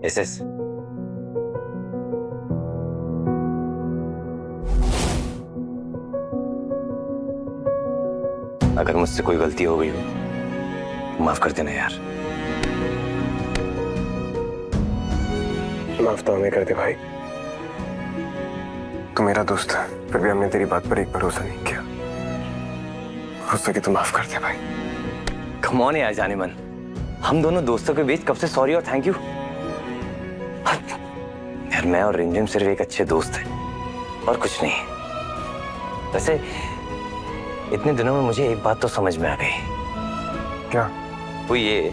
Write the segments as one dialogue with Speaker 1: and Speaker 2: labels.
Speaker 1: SS, अगर मुझसे कोई गलती हो गई हो माफ कर देना यार।
Speaker 2: माफ तो हमें कर दे भाई, तू मेरा दोस्त है, फिर भी हमने तेरी बात पर एक भरोसा नहीं किया। हो सके तो माफ कर दे भाई।
Speaker 1: कम ऑन यार जाने मन, हम दोनों दोस्तों के बीच कब से सॉरी और थैंक यू। यार मैं और रिमझिम सिर्फ एक अच्छे दोस्त हैं और कुछ नहीं। वैसे इतने दिनों में मुझे एक बात तो समझ में आ गई।
Speaker 2: क्या?
Speaker 1: वो ये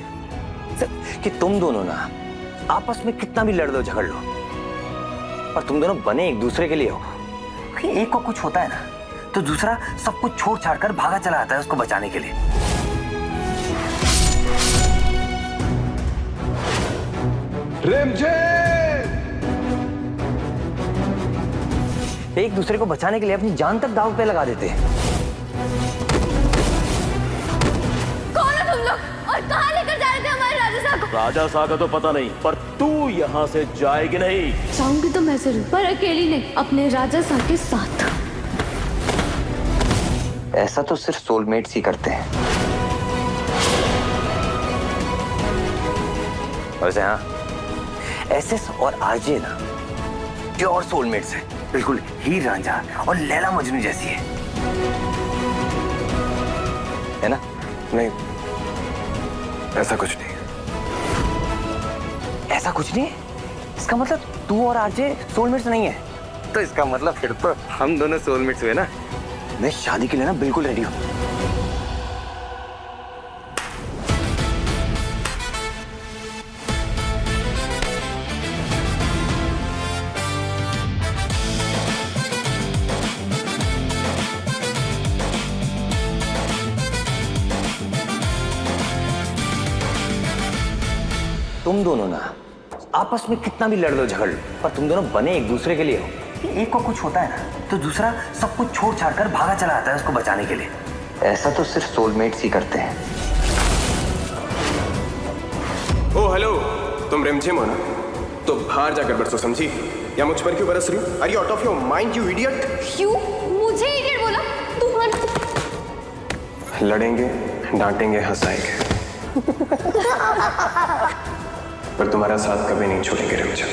Speaker 1: कि तुम दोनों ना आपस में कितना भी लड़ लो झगड़ लो, पर तुम दोनों बने एक दूसरे के लिए हो। एक को कुछ होता है ना तो दूसरा सब कुछ छोड़ छाड़ कर भागा चला आता है उसको बचाने के लिए। एक दूसरे को बचाने के लिए अपनी जान तक दांव पे लगा देते हैं।
Speaker 3: कौन हो तुम लोग और कहां लेकर जा रहे थे हमारे राजा साहब को?
Speaker 4: राजा साहब का तो पता नहीं, पर तू यहाँ से जाएगी नहीं।
Speaker 3: जाऊंगी तो मैं जरूर, पर अकेली नहीं, अपने राजा साहब के साथ।
Speaker 1: ऐसा तो सिर्फ सोलमेट्स ही करते हैं। वैसे हाँ, एसएस और आरजे ना प्योर सोलमेट्स है, बिल्कुल हीर रांझा और लैला मजनू जैसी है ना?
Speaker 2: नहीं, ऐसा कुछ नहीं।
Speaker 1: ऐसा कुछ नहीं है? इसका मतलब तू और आरजे सोलमेट्स नहीं है? तो इसका मतलब फिर तो हम दोनों सोलमेट्स हुए ना। मैं शादी के लिए ना बिल्कुल रेडी हूँ। तुम दोनों ना आपस में कितना भी लड़ लो झगड़ लो, पर तुम दोनों बने एक दूसरे के लिए हो। एक को कुछ होता है ना तो दूसरा सब कुछ छोड़ छाड़ कर भागा चला आता है उसको बचाने के लिए। ऐसा तो सिर्फ सोलमेट्स ही करते हैं।
Speaker 2: ओ हेलो, तुम रिमझिम हो ना? तो बाहर जाकर बरसो, समझी? या मुझ पर क्यों बरस रही हो? Are you out of your mind you idiot?
Speaker 3: क्यों मुझे इडियट बोला? तुम
Speaker 2: लड़ेंगे, डांटेंगे, हंसाएंगे, पर तुम्हारा साथ कभी नहीं छोड़ेंगे रिमझिम।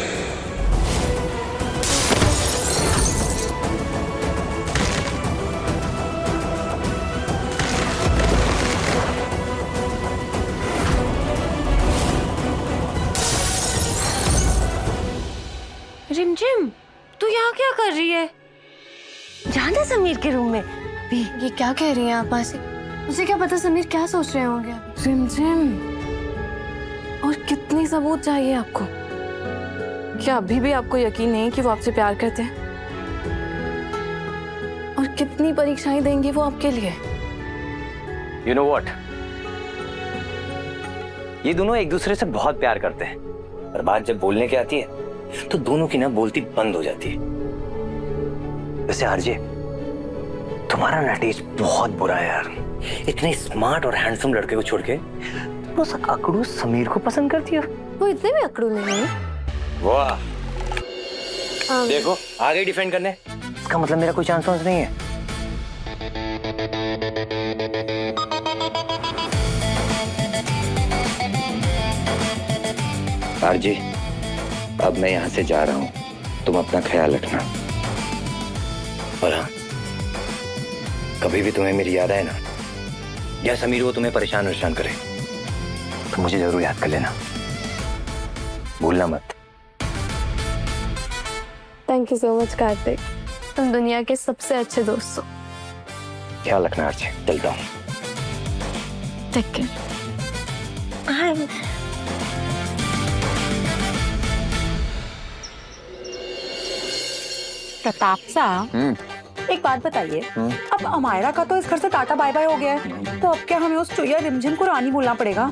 Speaker 3: रिमझिम, तू यहाँ क्या कर रही है? जाना समीर के रूम में।
Speaker 5: ये क्या कह रही हैं आप मासी? मुझे क्या पता समीर क्या सोच रहे होंगे।
Speaker 6: रिमझिम, और कितनी सबूत चाहिए आपको? क्या अभी भी आपको यकीन नहीं कि वो आपसे प्यार करते हैं? और कितनी परीक्षाएं देंगे वो आपके लिए?
Speaker 1: You know what? ये दोनों एक दूसरे से बहुत प्यार करते हैं, पर बात जब बोलने की आती है तो दोनों की ना बोलती बंद हो जाती है। वैसे आरजे, तुम्हारा ना टेस्ट बहुत बुरा है यार। इतने स्मार्ट और हैंडसम लड़के को छोड़ के उस अकड़ू समीर को पसंद करती हो।
Speaker 5: वो इतने भी अकड़ू नहीं है।
Speaker 1: वाह, देखो आ गई डिफेंड करने। इसका मतलब मेरा कोई चांस नहीं है। आरजे, अब मैं यहाँ से जा रहा हूँ, तुम अपना ख्याल रखना। और हाँ, कभी भी तुम्हें मेरी याद आए ना, या समीर वो तुम्हें परेशान करे तो मुझे जरूर याद कर लेना, भूलना मत।
Speaker 5: Thank you so much Kartik, तुम दुनिया के सबसे अच्छे दोस्त हो।
Speaker 1: ख्याल रखना आरजे, चलता हूँ।
Speaker 5: Take care.
Speaker 7: प्रताप साहब, एक बात बताइए, अब अमायरा का तो इस घर से टाटा बाय बाय हो गया है, तो अब क्या हमें उस चुईया रिमझिम को रानी बोलना पड़ेगा?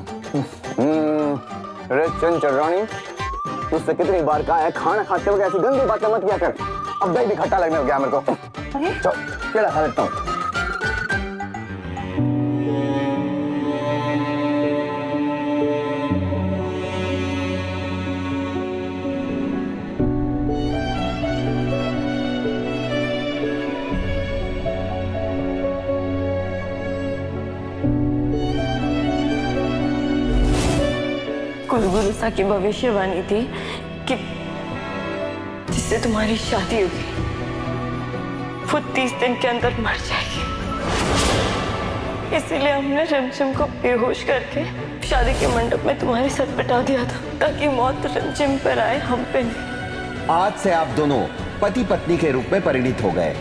Speaker 8: अरे चंचल, तुझसे कितनी बार कहा है खाना खाते वक्त ऐसी गंदी बातें मत किया कर। अब दही भी खट्टा लगने लग गया मेरे को। चल केला खा लेता हूँ।
Speaker 6: जुलूसा की भविष्यवाणी थी कि जिससे तुम्हारी शादी होगी वो 30 दिन के अंदर मर जाएगी। इसीलिए हमने रिमझिम को बेहोश करके शादी के मंडप में तुम्हारे साथ बिठा दिया था, ताकि मौत रिमझिम पर आए, हम पे नहीं।
Speaker 9: आज से आप दोनों पति पत्नी के रूप में परिणित हो गए।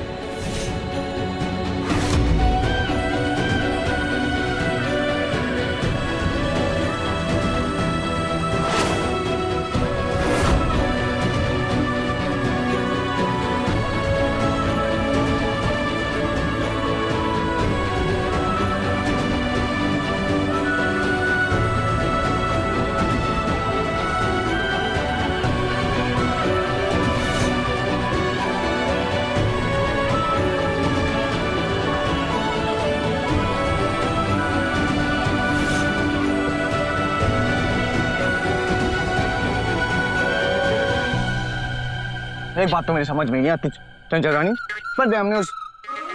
Speaker 8: एक बात तो मेरी समझ में नहीं आती चंचल रानी, पर हमने उस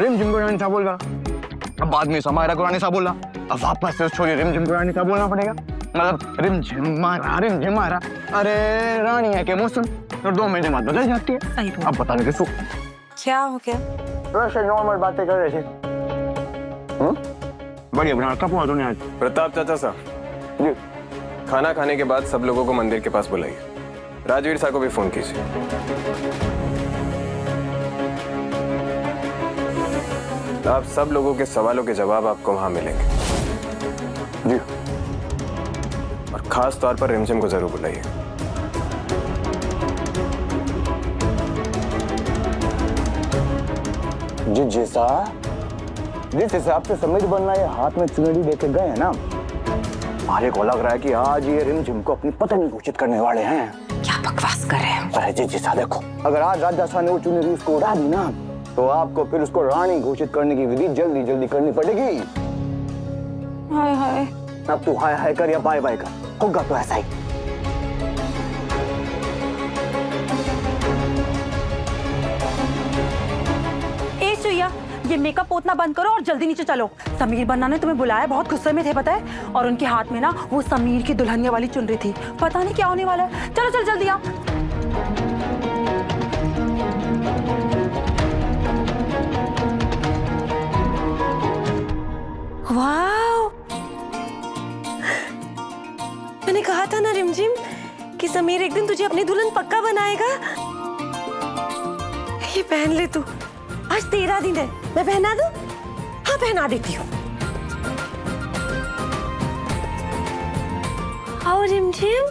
Speaker 8: रिमझिम को रानी सा बोला, अब बाद में समायरा को रानी सा बोला, अब वापस से उस छोरी रिमझिम को रानी सा बोलना पड़ेगा। मतलब रिमझिम मारा। अरे रानी है के मौसम और 2 महीने बाद बदल जाती है।
Speaker 7: सही बोला।
Speaker 8: अब बता दे किसको
Speaker 7: क्या हो गया?
Speaker 8: वैसे नॉर्मल बातें कर रहे थे। बढ़िया बना कब हुआ तूने आज?
Speaker 2: प्रताप चाचा साहब
Speaker 8: जी
Speaker 2: खाना खाने के बाद सब लोगों को मंदिर के पास बुलाइए। राजवीर साहब को भी फोन कीजिए। आप सब लोगों के सवालों के जवाब आपको वहां मिलेंगे
Speaker 8: जी,
Speaker 2: और खास तौर पर रिमझिम को जरूर बुलाइए।
Speaker 8: जिस हिसाब से समीर बनना ये हाथ में चुनरी लेके गए हैं ना, हमारे को लग रहा है कि आज ये रिमझिम को अपनी पत्नी घोषित करने वाले हैं।
Speaker 3: क्या बकवास कर रहे हैं?
Speaker 8: अरे जिसा देखो, अगर आज राजा साहब ने वो चुनरी उसको उड़ा दी ना, तो आपको फिर उसको रानी घोषित करने की विधि जल्दी जल्दी करनी पड़ेगी।
Speaker 7: हाय हाय।
Speaker 8: अब तू हाय हाय कर या बाय बाय कर, होगा तो ऐसा ही।
Speaker 7: ए सुइया, ये मेकअप पोतना बंद करो और जल्दी नीचे चलो। समीर बन्ना ने तुम्हें बुलाया, बहुत गुस्से में थे पता है, और उनके हाथ में ना वो समीर की दुल्हनिया वाली चुनरी थी। पता नहीं क्या होने वाला है। चलो चल जल्दी आ।
Speaker 3: वाह, मैंने कहा था ना रिमझिम कि समीर एक दिन तुझे अपनी दुल्हन पक्का बनाएगा। ये पहन ले तू, आज तेरा दिन है। मैं पहना दूं? हाँ पहना देती हूँ। आओ रिमझिम,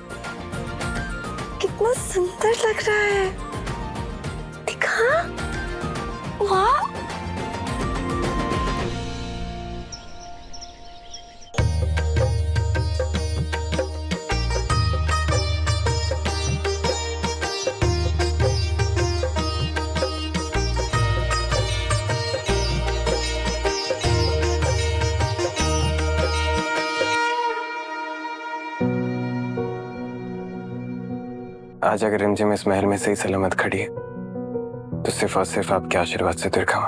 Speaker 3: कितना सुंदर लग रहा है। दिखा, वाह।
Speaker 2: आज अगर रिमझिम इस महल में सही सलामत खड़ी है तो सिर्फ और सिर्फ आपके आशीर्वाद से दीर्घा।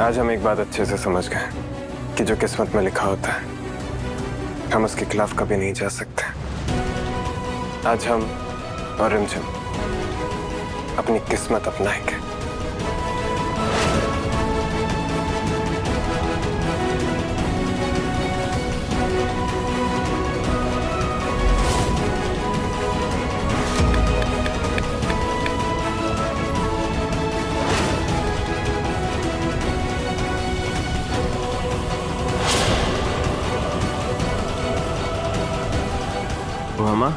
Speaker 2: आज हम एक बात अच्छे से समझ गए कि जो किस्मत में लिखा होता है हम उसके खिलाफ कभी नहीं जा सकते। आज हम और रिमझिम अपनी किस्मत अपनाएंगे। मामा।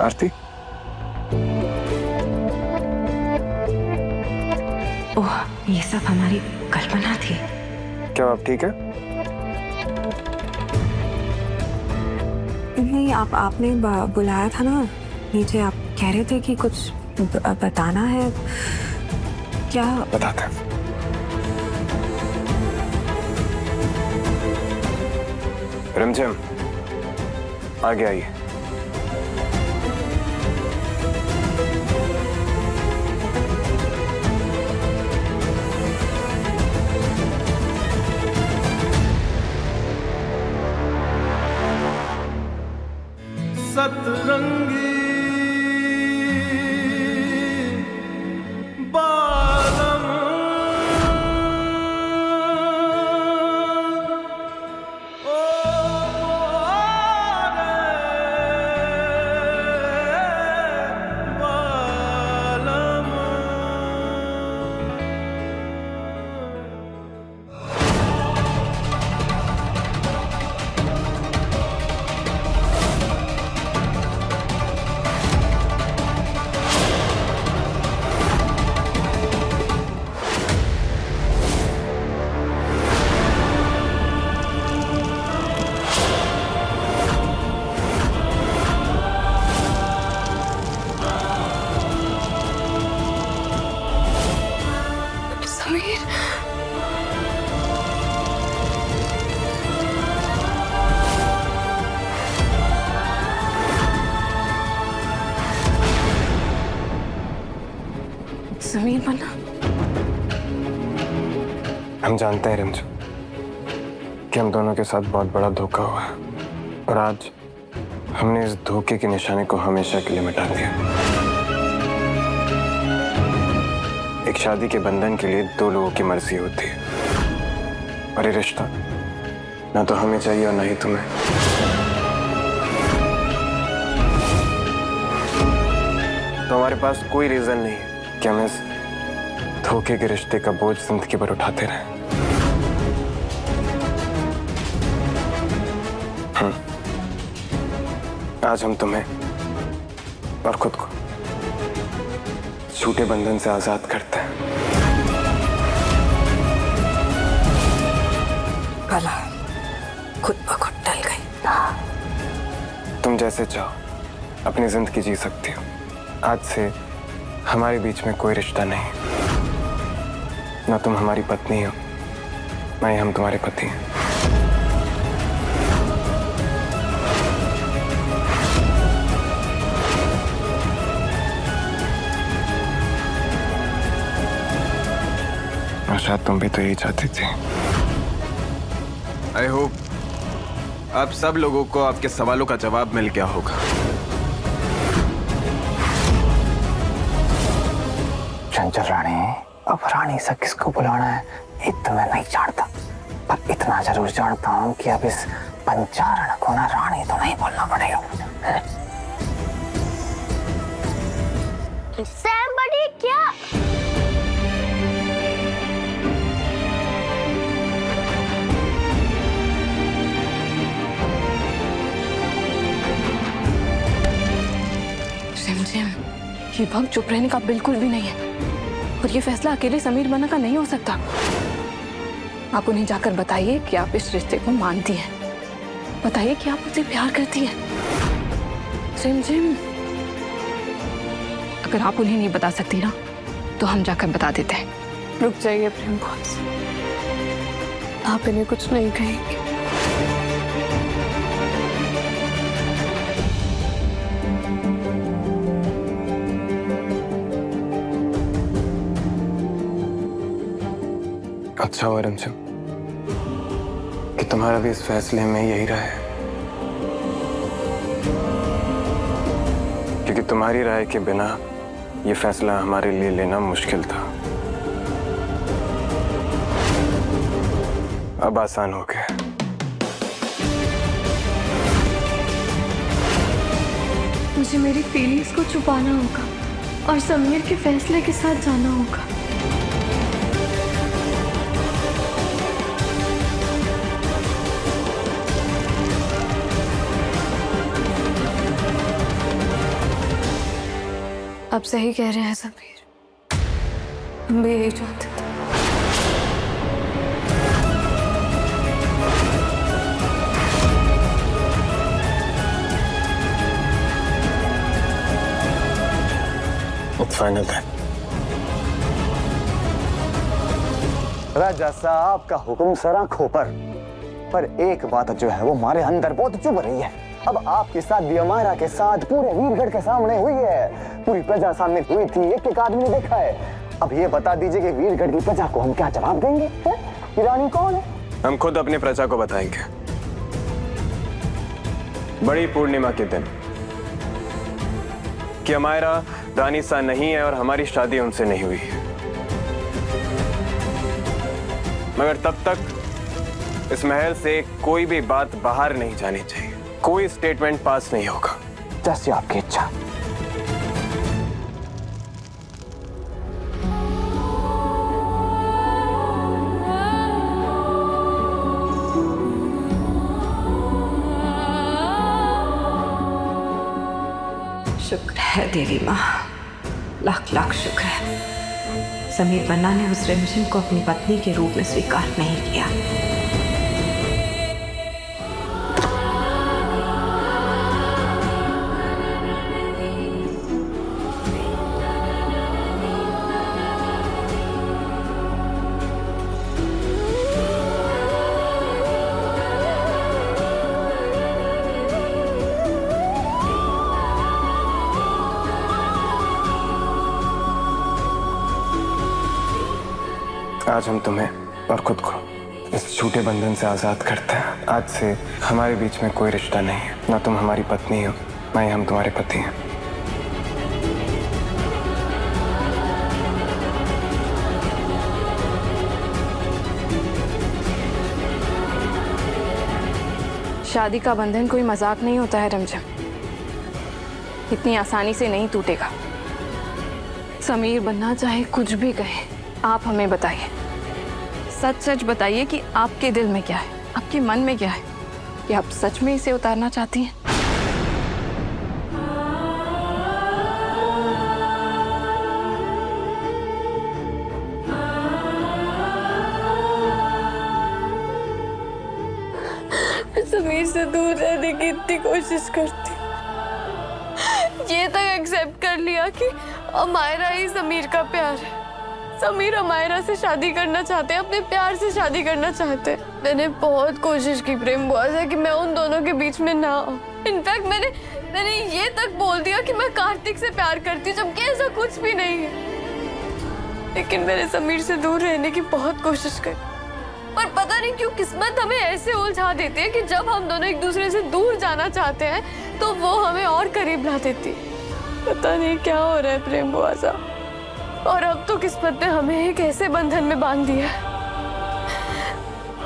Speaker 2: आरती,
Speaker 3: ओह, ये सब हमारी कल्पना थी।
Speaker 2: क्या आप ठीक है?
Speaker 5: नहीं, आपने बुलाया था ना नीचे। आप कह रहे थे कि कुछ बताना है। क्या?
Speaker 2: बताते हैं। रिमझिम, आगे आइए।
Speaker 10: सतरंगी बालम ओ बालम।
Speaker 5: समीर, समीर बना।
Speaker 2: हम जानते हैं रिमझिम कि हम दोनों के साथ बहुत बड़ा धोखा हुआ है, और आज हमने इस धोखे के निशाने को हमेशा के लिए मिटा दिया। एक शादी के बंधन के लिए दो लोगों की मर्जी होती है, और ये रिश्ता ना तो हमें चाहिए और ना ही तुम्हें। तो हमारे पास कोई रीजन नहीं है कि हम इस धोखे के रिश्ते का बोझ जिंदगी पर उठाते रहें। आज हम तुम्हें और खुद को झूठे बंधन से आजाद करते हैं।
Speaker 5: भला खुद ब खुद टल गई।
Speaker 2: तुम जैसे चाहो अपनी जिंदगी जी सकती हो। आज से हमारे बीच में कोई रिश्ता नहीं। ना तुम हमारी पत्नी हो, ना ही हम तुम्हारे पति हैं। और शायद तुम भी तो यही चाहती थी। आई होप आप सब लोगों को आपके सवालों का जवाब मिल गया होगा।
Speaker 1: चंचल रानी, अब रानी से किसको बुलाना है ये तो मैं नहीं जानता, पर इतना जरूर जानता हूँ कि अब इस पंचारण को ना रानी तो नहीं बोलना पड़ेगा।
Speaker 3: सैम बड़ी क्या?
Speaker 6: रिमझिम, ये वक्त चुप रहने का बिल्कुल भी नहीं है, और ये फैसला अकेले समीर बना का नहीं हो सकता। आप उन्हें जाकर बताइए कि आप इस रिश्ते को मानती हैं, बताइए कि आप उसे प्यार करती हैं। रिमझिम, अगर आप उन्हें नहीं बता सकती ना, तो हम जाकर बता देते हैं।
Speaker 5: रुक जाइए प्रेम बॉस, आप इन्हें कुछ नहीं कहेंगे।
Speaker 2: अच्छा हुआ रिमझिम कि तुम्हारा भी इस फैसले में यही राय है, क्योंकि तुम्हारी राय के बिना ये फैसला हमारे लिए लेना मुश्किल था। अब आसान हो गया।
Speaker 5: मुझे मेरी फीलिंग्स को छुपाना होगा और समीर के फैसले के साथ जाना होगा। आप सही कह रहे हैं समीर, हम भी यही चाहते थे।
Speaker 2: फाइनल है।
Speaker 8: राजा साहब का हुक्म सरा खोपर, पर एक बात जो है वो हमारे अंदर बहुत चुभ रही है। अब आपकी शादी अमायरा के साथ पूरे वीरगढ़ के सामने हुई है, पूरी प्रजा सामने हुई थी, एक एक आदमी ने देखा है। अब ये बता दीजिए कि वीरगढ़ की प्रजा को हम क्या जवाब देंगे? ये रानी कौन है?
Speaker 2: हम खुद अपनी प्रजा को बताएंगे। बड़ी पूर्णिमा के दिन कि अमायरा रानी सा नहीं है और हमारी शादी उनसे नहीं हुई है, मगर तब तक इस महल से कोई भी बात बाहर नहीं जानी चाहिए, कोई स्टेटमेंट पास नहीं होगा।
Speaker 8: जैसे आपकी इच्छा।
Speaker 5: शुक्र है देवी माँ, लाख लाख शुक्र है। समीर बन्ना ने उस रिमझिम को अपनी पत्नी के रूप में स्वीकार नहीं किया।
Speaker 2: आज हम तुम्हें और खुद को इस झूठे बंधन से आजाद करते हैं। आज से हमारे बीच में कोई रिश्ता नहीं है, ना तुम हमारी पत्नी हो, ना ही हम तुम्हारे पति हैं।
Speaker 6: शादी का बंधन कोई मजाक नहीं होता है रिमझिम, इतनी आसानी से नहीं टूटेगा। समीर बन्ना चाहे कुछ भी कहे, आप हमें बताइए, सच सच बताइए कि आपके दिल में क्या है, आपके मन में क्या है, कि आप सच में इसे उतारना चाहती हैं?
Speaker 3: समीर से दूर रहने की इतनी कोशिश करती, ये तक एक्सेप्ट कर लिया कि अमायरा ही समीर का प्यार है। समीर अमायरा से शादी करना चाहते हैं, अपने प्यार से शादी करना चाहते हैं। मैंने बहुत कोशिश की प्रेम बुआ से कि मैं उन दोनों के बीच में ना आऊं। इनफैक्ट मैंने ये तक बोल दिया कि मैं कार्तिक से प्यार करती हूँ, जबकि ऐसा कुछ भी नहीं है। लेकिन मैंने समीर से दूर रहने की बहुत कोशिश करी, पर पता नहीं क्यों किस्मत हमें ऐसे उलझा देती है कि जब हम दोनों एक दूसरे से दूर जाना चाहते हैं तो वो हमें और करीब ला देती है। पता नहीं क्या हो रहा है प्रेम बुआ साहब, और अब तो किस्मत ने हमें एक ऐसे बंधन में बांध दिया है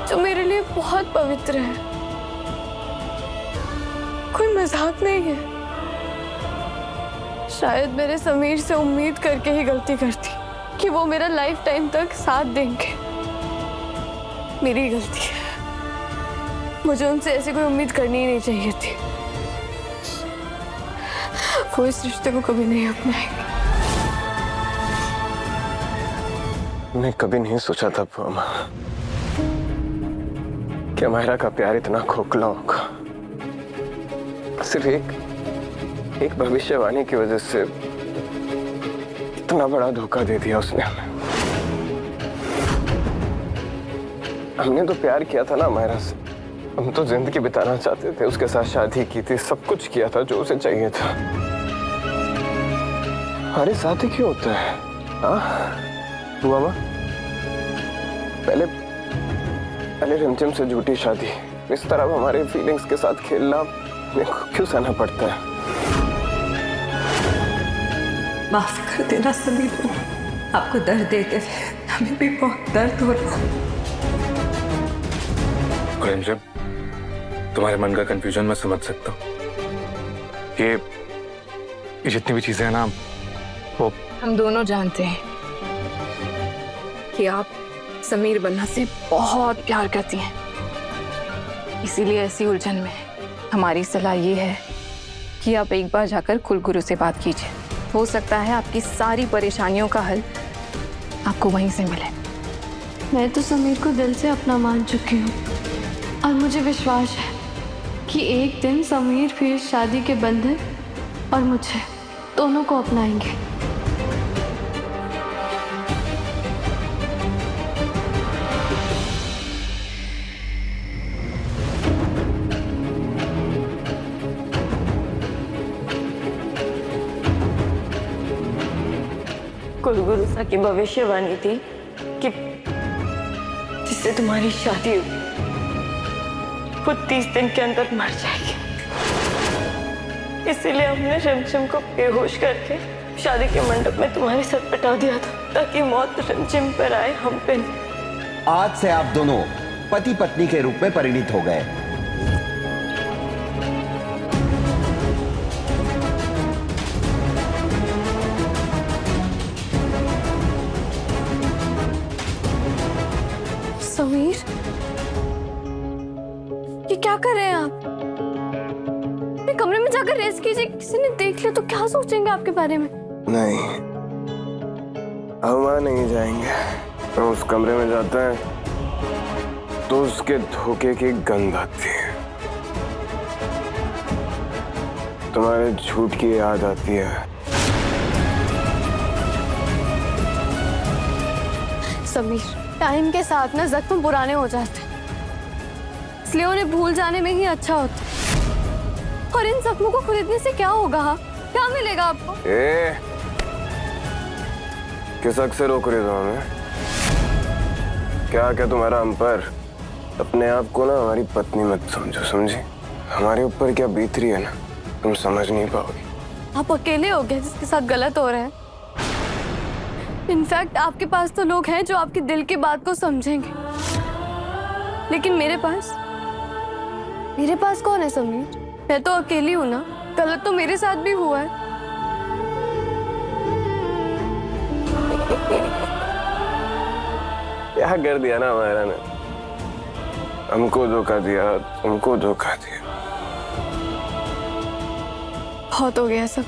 Speaker 3: जो मेरे लिए बहुत पवित्र है, कोई मजाक नहीं है। शायद मेरे समीर से उम्मीद करके ही गलती करती कि वो मेरा लाइफ टाइम तक साथ देंगे। मेरी गलती है, मुझे उनसे ऐसी कोई उम्मीद करनी ही नहीं चाहिए थी। वो इस रिश्ते को कभी नहीं अपनाएंगे।
Speaker 2: मैं कभी नहीं सोचा था मामा कि अमायरा का प्यार इतना खोखला होगा। सिर्फ एक भविष्यवाणी की वजह से इतना बड़ा धोखा दे दिया उसने हमें। हमने तो प्यार किया था ना अमायरा से, हम तो जिंदगी बिताना चाहते थे, उसके साथ शादी की थी, सब कुछ किया था जो उसे चाहिए था। हमारे साथ ही क्यों होता है? बुआ माँ, पहले रिमझिम से झूठी शादी, इस तरह हमारे फीलिंग्स के साथ खेलना मेरे को क्यों सहना पड़ता है?
Speaker 5: माफ कर देना समीर, आपको दर्द देते हमें भी बहुत दर्द हो रहा है।
Speaker 11: रिमझिम, तुम्हारे मन का कंफ्यूजन मैं समझ सकता हूँ। ये जितनी भी चीजें हैं ना, वो
Speaker 6: हम दोनों जानते हैं कि आप समीर बन्ना से बहुत प्यार करती हैं, इसीलिए ऐसी उलझन में हमारी सलाह ये है कि आप एक बार जाकर कुलगुरु से बात कीजिए। हो सकता है आपकी सारी परेशानियों का हल आपको वहीं से मिले।
Speaker 3: मैं तो समीर को दिल से अपना मान चुकी हूँ और मुझे विश्वास है कि एक दिन समीर फिर शादी के बंधन और मुझे दोनों को अपनाएंगे।
Speaker 12: कुलगुरु सा की भविष्यवाणी थी कि जिससे तुम्हारी शादी हुई वो 30 दिन के अंदर मर जाएगी। इसीलिए हमने रिमझिम को बेहोश करके शादी के मंडप में तुम्हारे साथ पटा दिया था ताकि मौत रिमझिम पर आए, हम पे नहीं।
Speaker 9: आज से आप दोनों पति पत्नी के रूप में परिणित हो गए।
Speaker 3: समीर, ये क्या कर रहे हैं आप? अपने कमरे में जाकर रेस्ट कीजिए, किसी ने देख लिया तो क्या सोचेंगे आपके बारे में?
Speaker 2: नहीं, हम वहां नहीं जाएंगे। हम उस कमरे में जाते हैं तो उसके धोखे की गंध आती है, तुम्हारे झूठ की याद आती है।
Speaker 3: समीर, टाइम के साथ ना जख्म पुराने हो जाते हैं, इसलिए उन्हें भूल जाने में ही अच्छा होता है। और इन जख्मों को खरीदने से क्या होगा? क्या मिलेगा आपको?
Speaker 2: किस हक से रोक रहे हो हमें? क्या क्या तुम्हारा हम पर? अपने आप को ना हमारी पत्नी मत समझो, समझी? हमारे ऊपर क्या बीत रही है ना, तुम समझ नहीं पाओगे।
Speaker 3: आप अकेले हो गए जिसके साथ गलत हो रहा है। इनफैक्ट आपके पास तो लोग हैं जो आपके दिल की बात को समझेंगे, लेकिन मेरे पास कौन है समीर? मैं तो अकेली हूं ना। गलत तो मेरे साथ भी हुआ है।
Speaker 2: क्या कर दिया ना हमारा ने, हमको धोखा दिया, तुमको धोखा दिया।
Speaker 3: बहुत हो गया सब,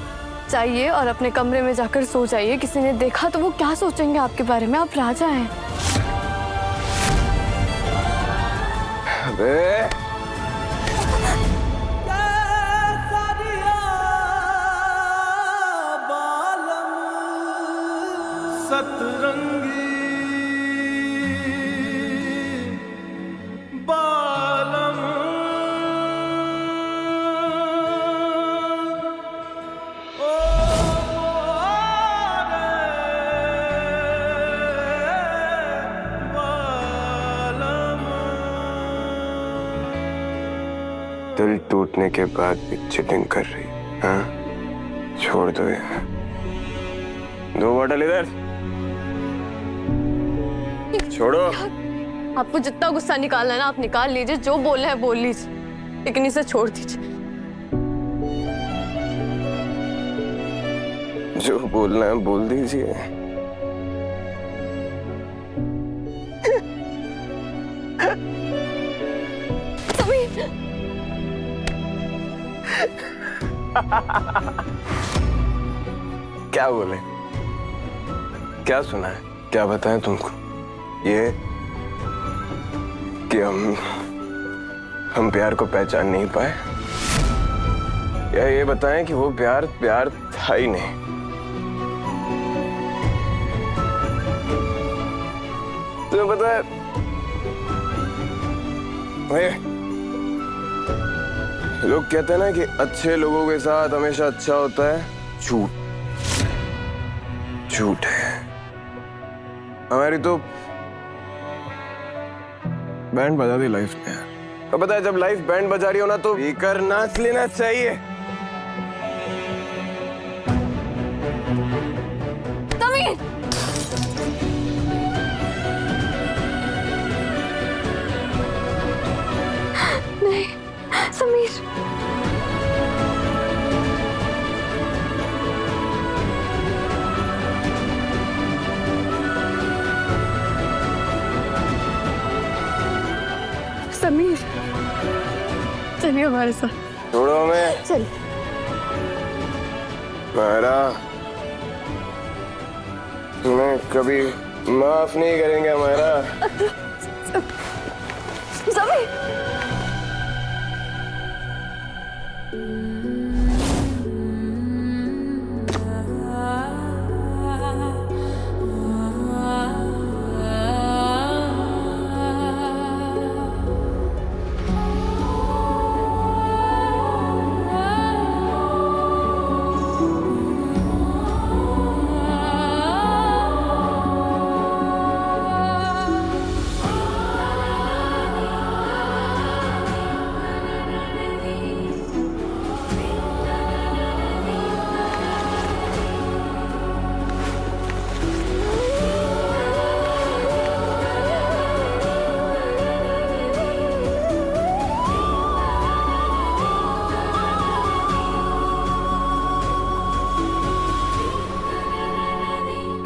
Speaker 3: चाहिए और अपने कमरे में जाकर सो जाइए। किसी ने देखा तो वो क्या सोचेंगे आपके बारे में? आप राजा हैं।
Speaker 2: अबे
Speaker 10: सतरंगी बालम ओ बालम।
Speaker 2: दिल टूटने के बाद भी चिटिंग कर रही, हाँ? छोड़ दो ये। 2 बॉटल इधर छोड़ो।
Speaker 3: आपको जितना गुस्सा निकालना है ना आप निकाल लीजिए, जो बोलना है बोल लीजिए, लेकिन इसे छोड़ दीजिए।
Speaker 2: जो बोलना है बोल दीजिए।
Speaker 3: समीर,
Speaker 2: क्या बोले? क्या सुना है? क्या बताएं तुमको? ये कि हम प्यार को पहचान नहीं पाए, या ये बताएं कि वो प्यार था ही नहीं। तुम्हें पता है लोग कहते हैं ना कि अच्छे लोगों के साथ हमेशा अच्छा होता है। झूठ है। हमारी तो बैंड बजा दी लाइफ ने यार। अब पता है जब लाइफ बैंड बजा रही हो ना तो पीकर नाच लेना चाहिए।
Speaker 3: समीर, नहीं समीर, समीर चलिए हमारे साथ।
Speaker 2: छोड़ो हमें।
Speaker 3: चल।
Speaker 2: मायरा, तुम्हें कभी माफ नहीं करेंगे हमारा।
Speaker 3: समीर,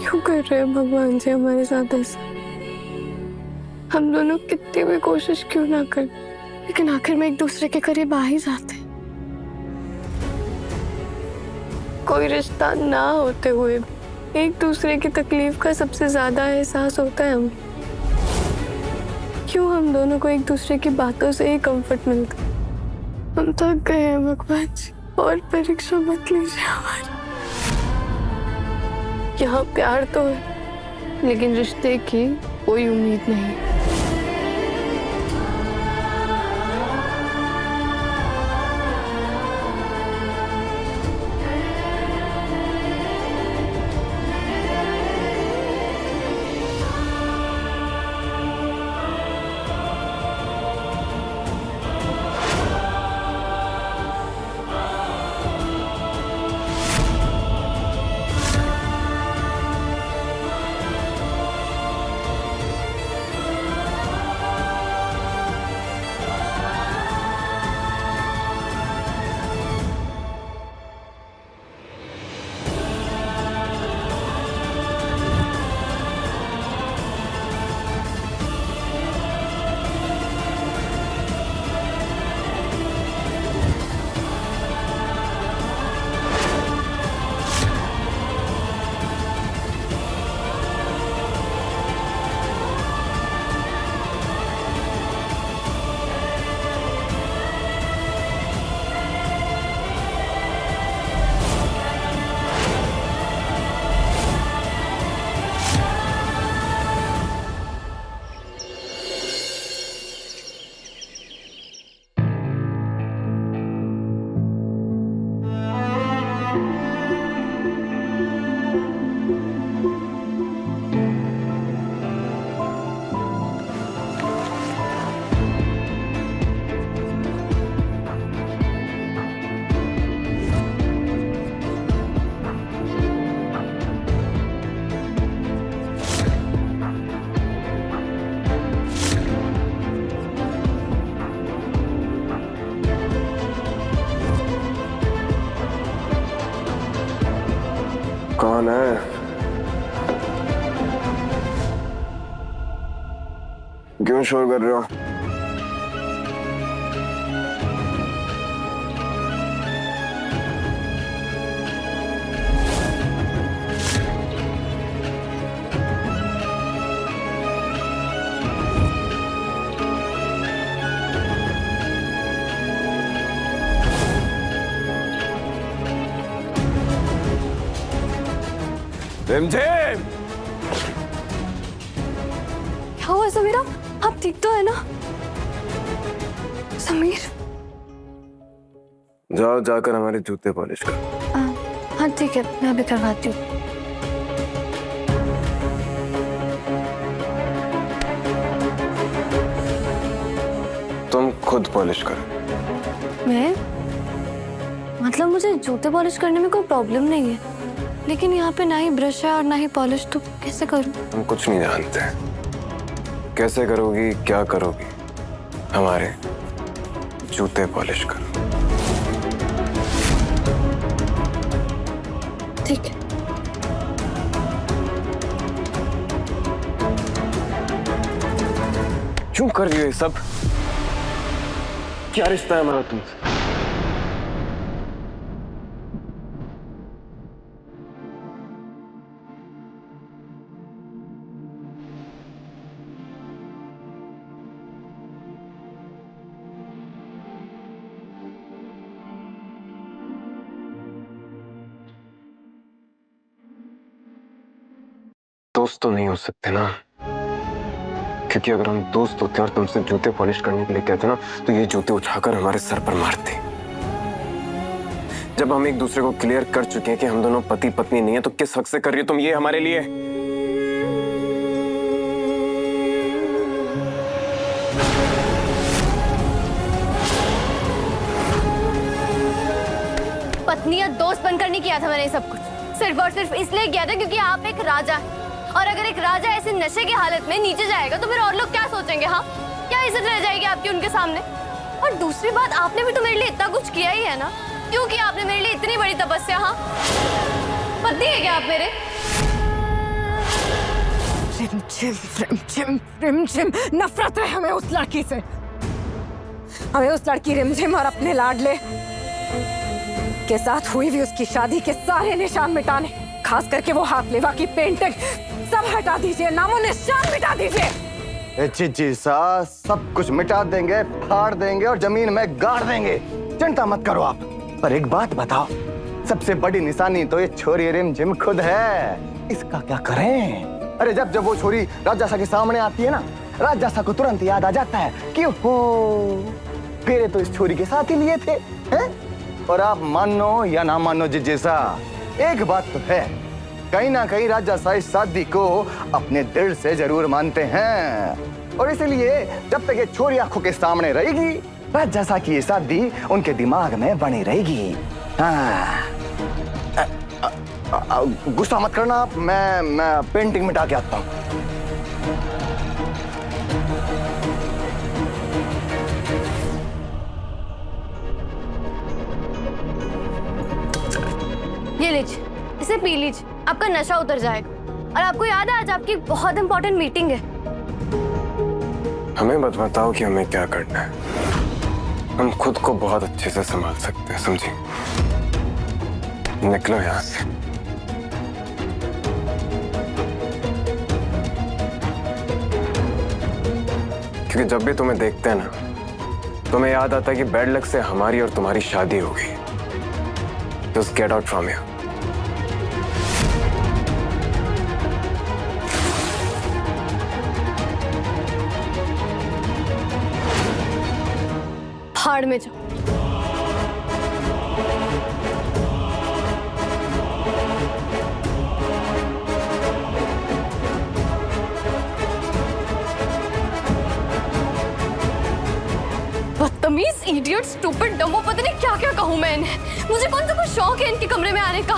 Speaker 3: क्यों कर रहे हैं भगवान जी हमारे साथ ऐसा? हम दोनों कितनी भी कोशिश क्यों ना कर, लेकिन आखिर में एक दूसरे के करीब आ ही जाते। कोई रिश्ता ना होते हुए एक दूसरे की तकलीफ का सबसे ज्यादा एहसास होता है हमें। क्यों हम दोनों को एक दूसरे की बातों से ही कंफर्ट मिलता? हम थक गए हैं भगवान जी, और परीक्षा मत लीजिए हमारी। यहाँ प्यार तो है, लेकिन रिश्ते की कोई उम्मीद नहीं।
Speaker 2: कौन है? क्यों शोर कर रहे हो? रिमझिम!
Speaker 3: क्या हुआ समीरा? आप ठीक तो है ना? समीर,
Speaker 2: जाओ जाकर हमारे जूते पॉलिश करो।
Speaker 3: हाँ ठीक है, मैं अभी करवाती हूँ।
Speaker 2: तुम खुद पॉलिश करो।
Speaker 3: मैं? मतलब मुझे जूते पॉलिश करने में कोई प्रॉब्लम नहीं है, लेकिन यहाँ पे ना ही ब्रश है और ना ही पॉलिश, तो कैसे करूँ?
Speaker 2: तुम कुछ नहीं जानते। कैसे करोगी, क्या करोगी? हमारे जूते पॉलिश करो।
Speaker 3: ठीक है।
Speaker 2: क्यों कर रही हो ये सब? क्या रिश्ता है हमारा तुमसे? दोस्त तो नहीं हो सकते ना, क्योंकि अगर हम दोस्त होते और तुमसे जूते पॉलिश करने के लिए कहते ना, तो ये जूते उठाकर हमारे सर पर मारते। जब हम एक दूसरे को क्लियर कर चुके हैं कि हम दोनों पति पत्नी नहीं है, तो किस हक से कर रही हो तुम ये हमारे लिए?
Speaker 3: पत्नी या दोस्त बनकर नहीं किया था मैंने ये सब कुछ, सिर्फ और सिर्फ इसलिए किया था क्योंकि आप एक राजा हैं। और अगर एक राजा ऐसे नशे की हालत में नीचे जाएगा तो फिर और लोग क्या सोचेंगे? हाँ, क्या इज्जत रह जाएगी आपकी उनके सामने? और दूसरी बात, आपने भी तो मेरे लिए इतना कुछ किया ही है ना, क्योंकि आपने मेरे लिए इतनी बड़ी तपस्या। हाँ, पति है क्या आप मेरे?
Speaker 7: रिमझिम रिमझिम रिमझिम, नफरत है हमें उस लड़की से। हमें उस लड़की रिमझिम और अपने लाडले के साथ हुई भी उसकी शादी के सारे निशान मिटाने, खास करके वो हाथ लेवा की पेंटिंग, सब हटा दीजिए, नामो निशान मिटा दीजिए।
Speaker 8: जी सा सब कुछ मिटा देंगे, फाड़ देंगे और जमीन में गाड़ देंगे, चिंता मत करो आप। पर एक बात बताओ, सबसे बड़ी निशानी तो ये छोरी रिमझिम खुद है, इसका क्या करें? अरे जब जब वो छोरी राजासा के सामने आती है ना, राजासा को तुरंत याद आ जाता है कि फेरे तो इस छोरी के साथ ही लिए थे, हैं? और आप मानो या ना मानो जिजेसा, एक बात तो है, कहीं ना कहीं राजासा इस शादी को अपने दिल से जरूर मानते हैं। और इसलिए जब तक ये छोरी आंखों के सामने रहेगी, राजासा की ये शादी उनके दिमाग में बनी रहेगी। हाँ, गुस्सा मत करना आप, मैं पेंटिंग मिटा के आता हूँ।
Speaker 3: ये लीजिए, इसे पी लीजिए, आपका नशा उतर जाएगा। और आपको याद है आज आपकी बहुत इंपॉर्टेंट मीटिंग है।
Speaker 2: हमें बताओ कि हमें क्या करना है, हम खुद को बहुत अच्छे से संभाल सकते हैं, समझी? निकलो यहाँ से। क्योंकि जब भी तुम्हें देखते हैं ना, तुम्हें याद आता है कि बैड लक से हमारी और तुम्हारी शादी हो गई। Just get out from here.
Speaker 3: भाड़ में जाओ। बदतमीज, इडियट, स्टूपिड, डम्बो, पता नहीं क्या क्या कहूँ मैं इन्हें। मुझे कौन सा कोई शौक है इनके कमरे में आने का?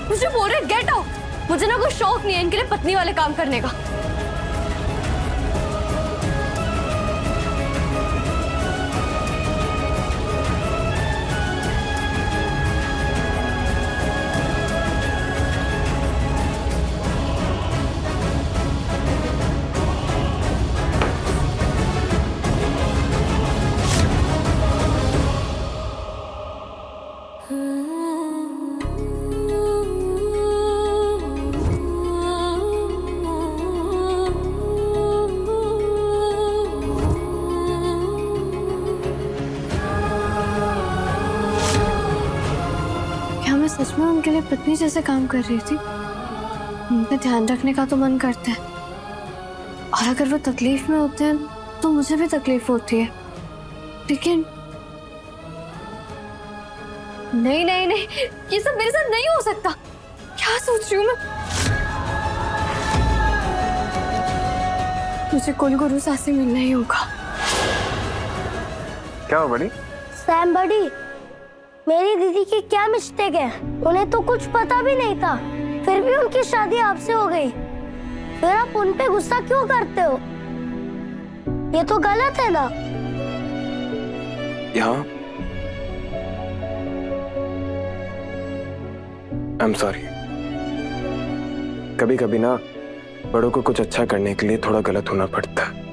Speaker 3: मुझे बोल रहे गेट आउट। मुझे ना कोई शौक नहीं है इनके लिए पत्नी वाले काम करने का। सच में उनके लिए पत्नी जैसे काम कर रही थी। उनका ध्यान रखने का तो मन करता है, और अगर वो तकलीफ में होते हैं तो मुझे भी तकलीफ होती है, लेकिन नहीं नहीं नहीं, ये सब मेरे साथ नहीं हो सकता। क्या सोच रही हूँ मैं? मुझे कुलगुरु से मिलना ही होगा।
Speaker 2: क्या हो बड़ी?
Speaker 13: सैम बड़ी, मेरी दीदी की क्या मिस्टेक है? उन्हें तो कुछ पता भी नहीं था, फिर भी उनकी शादी आपसे हो गई। फिर आप उन पे गुस्सा क्यों करते हो? ये तो गलत है ना?
Speaker 2: यहाँ आई एम सॉरी। कभी कभी ना बड़ों को कुछ अच्छा करने के लिए थोड़ा गलत होना पड़ता है।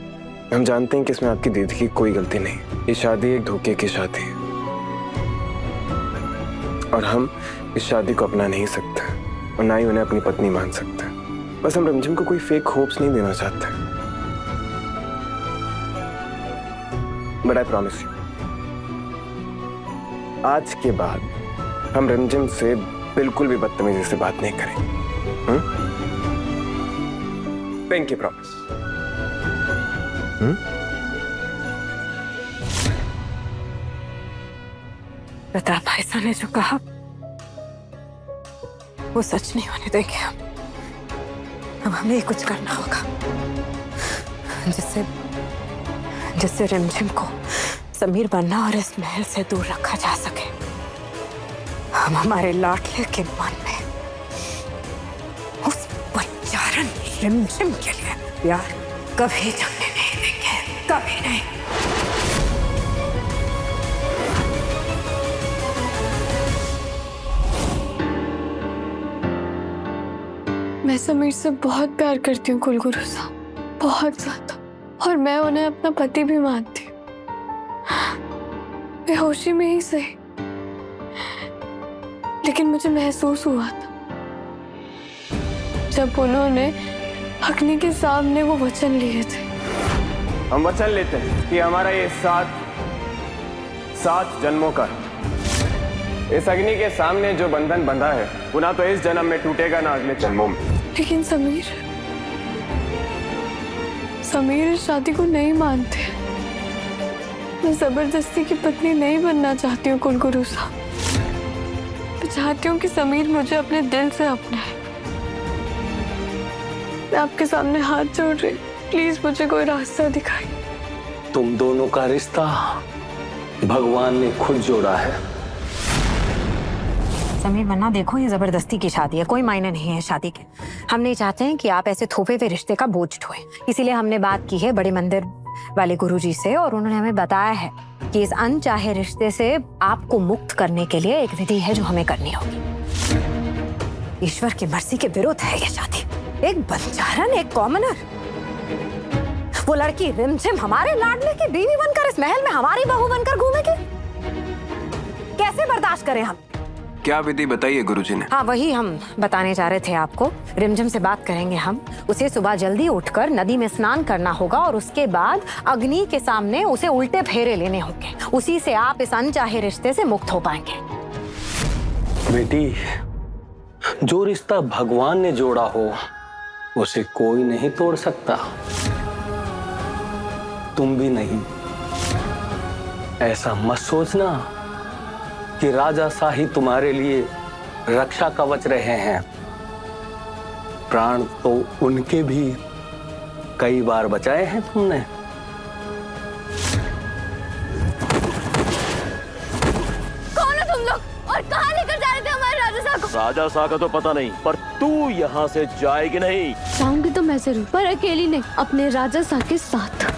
Speaker 2: हम जानते हैं कि इसमें आपकी दीदी की कोई गलती नहीं। ये शादी एक धोखे की शादी है और हम इस शादी को अपना नहीं सकते और ना ही उन्हें अपनी पत्नी मान सकते। बस हम रिमझिम को कोई फेक होप्स नहीं देना चाहते। बट आई प्रॉमिस यू, आज के बाद हम रिमझिम से बिल्कुल भी बदतमीजी से बात नहीं करेंगे। Pinky promise.
Speaker 6: प्रताप भाई साहब ने जो कहा वो सच नहीं होने देंगे हम। अब हमें ही कुछ करना होगा जिससे रिमझिम को समीर बनना और इस महल से दूर रखा जा सके। हम हमारे लाडले के मन में उस बच्चारन रिमझिम के लिए प्यार कभी जमने नहीं देंगे, कभी नहीं।
Speaker 3: मैं समीर से बहुत प्यार करती हूँ कुलगुरु साहब, बहुत ज्यादा। और मैं उन्हें अपना पति भी मानती हूँ, बेहोशी में ही सही। लेकिन मुझे महसूस हुआ था जब उन्होंने अग्नि के सामने वो वचन लिए थे।
Speaker 2: हम वचन लेते हैं कि हमारा ये 7 जन्मों का इस अग्नि के सामने जो बंधन बंधा है वो ना तो इस जन्म में टूटेगा ना अगले जन्मों में।
Speaker 3: लेकिन समीर इस शादी को नहीं मानते। मैं जबरदस्ती की पत्नी नहीं बनना चाहती हूँ कुलगुरु साहब। मैं चाहती हूँ कि समीर मुझे अपने दिल से अपनाए। मैं आपके सामने हाथ जोड़ रही, प्लीज मुझे कोई रास्ता दिखाइए।
Speaker 4: तुम दोनों का रिश्ता भगवान ने खुद जोड़ा है।
Speaker 5: समीर बन्ना, देखो ये जबरदस्ती की शादी है, कोई मायने नहीं है शादी के। हम नहीं चाहते हैं कि आप ऐसे थोपे हुए रिश्ते का बोझ ढोएं। इसीलिए हमने बात की है बड़े मंदिर वाले गुरुजी से और उन्होंने हमें बताया है कि इस अनचाहे रिश्ते से आपको मुक्त करने के लिए एक विधि है जो हमें करनी होगी। ईश्वर की मर्जी के विरुद्ध है ये शादी। एक बंजारन, एक कॉमनर, वो लड़की रिमझिम हमारे लाडले की बीवी बनकर इस महल में हमारी बहू बनकर घूमेगी। कैसे बर्दाश्त करें हम?
Speaker 2: क्या विधि बताइए गुरुजी ने?
Speaker 5: हाँ, वही हम बताने जा रहे थे आपको। रिमझिम से बात करेंगे हम। उसे सुबह जल्दी उठकर नदी में स्नान करना होगा और उसके बाद अग्नि के सामने उसे उल्टे फेरे लेने होंगे। उसी से आप इस अनचाहे रिश्ते से मुक्त हो पाएंगे।
Speaker 4: बेटी, जो रिश्ता भगवान ने जोड़ा हो उसे कोई नहीं तोड़ सकता, तुम भी नहीं। ऐसा मत सोचना कि राजा शाही तुम्हारे लिए रक्षा कवच रहे हैं। प्राण तो उनके भी कई बार बचाए हैं तुमने।
Speaker 3: कौन हो तुम लोग और कहाँ लेकर जा रहे थे हमारे राजा साहब को?
Speaker 4: राजा शाह का तो पता नहीं, पर तू यहाँ से जाएगी नहीं।
Speaker 3: जाऊंगी तो मैं जरूर, पर अकेली नहीं, अपने राजा साहब के साथ।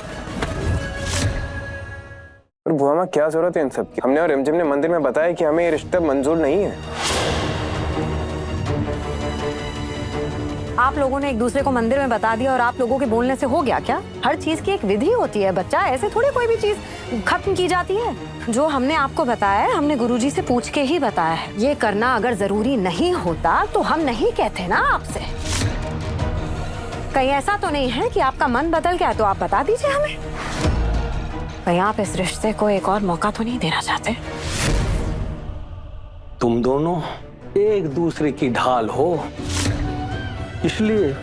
Speaker 2: पर बुआ माँ, क्या जरूरत है इन सब की? हमने और रिमझिम ने मंदिर में बताया कि हमें ये रिश्ता मंजूर नहीं है।
Speaker 5: आप लोगों ने एक दूसरे को मंदिर में बता दिया और आप लोगों के बोलने से हो गया क्या? हर चीज की एक विधि होती है बच्चा, ऐसे थोड़ी कोई भी चीज खत्म की जाती है। जो हमने आपको बताया है, हमने गुरुजी से पूछ के ही बताया है। ये करना अगर जरूरी नहीं होता तो हम नहीं कहते ना आपसे। कहीं ऐसा तो नहीं है कि आपका मन बदल गया, तो आप बता दीजिए हमें। कहीं आप इस रिश्ते को एक और मौका तो नहीं देना चाहते?
Speaker 4: तुम दोनों एक दूसरे की ढाल हो, इसलिए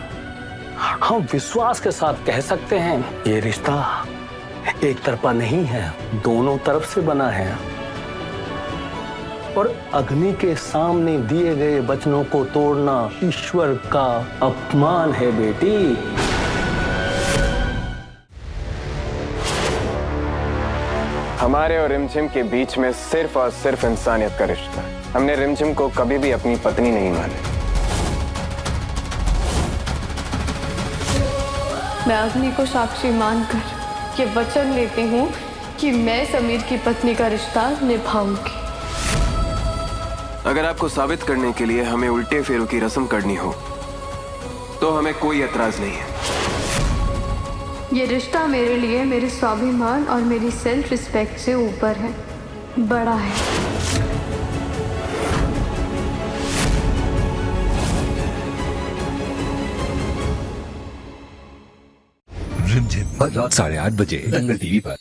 Speaker 4: हम विश्वास के साथ कह सकते हैं ये रिश्ता एक तरफा नहीं है, दोनों तरफ से बना है। और अग्नि के सामने दिए गए वचनों को तोड़ना ईश्वर का अपमान है बेटी।
Speaker 2: हमारे और रिमझिम के बीच में सिर्फ और सिर्फ इंसानियत का रिश्ता है। हमने रिमझिम को कभी भी अपनी पत्नी नहीं माना।
Speaker 3: मैं अग्नि को साक्षी मानकर ये वचन लेती हूँ कि मैं समीर की पत्नी का रिश्ता निभाऊंगी।
Speaker 2: अगर आपको साबित करने के लिए हमें उल्टे फेरों की रस्म करनी हो तो हमें कोई एतराज नहीं है।
Speaker 3: ये रिश्ता मेरे लिए मेरे स्वाभिमान और मेरी सेल्फ रिस्पेक्ट से ऊपर है, बड़ा है।
Speaker 14: रिमझिम रात 8:30 बजे दंगल टीवी पर।